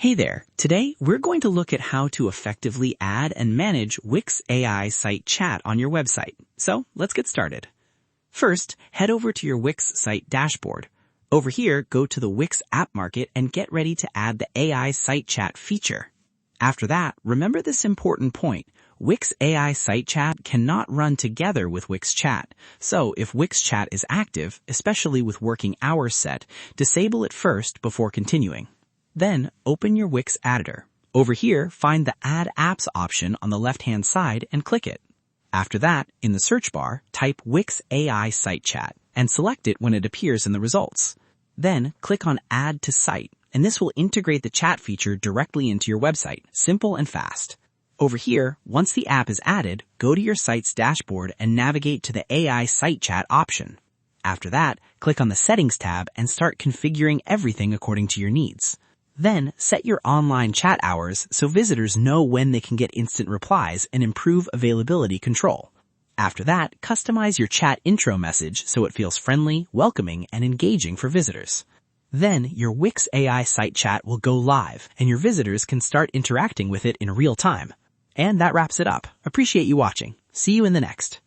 Hey there, today we're going to look at how to effectively add and manage Wix AI site chat on your website. So let's get started. First, head over to your Wix site dashboard. Over here, go to the Wix app market and get ready to add the AI site chat feature. After that, remember this important point. Wix AI site chat cannot run together with Wix chat. So if Wix chat is active, especially with working hours set, disable it first before continuing. Then, open your Wix editor. Over here, find the Add Apps option on the left-hand side and click it. After that, in the search bar, type Wix AI Site Chat and select it when it appears in the results. Then, click on Add to Site, and this will integrate the chat feature directly into your website, simple and fast. Over here, once the app is added, go to your site's dashboard and navigate to the AI Site Chat option. After that, click on the Settings tab and start configuring everything according to your needs. Then, set your online chat hours so visitors know when they can get instant replies and improve availability control. After that, customize your chat intro message so it feels friendly, welcoming, and engaging for visitors. Then, your Wix AI site chat will go live, and your visitors can start interacting with it in real time. And that wraps it up. Appreciate you watching. See you in the next.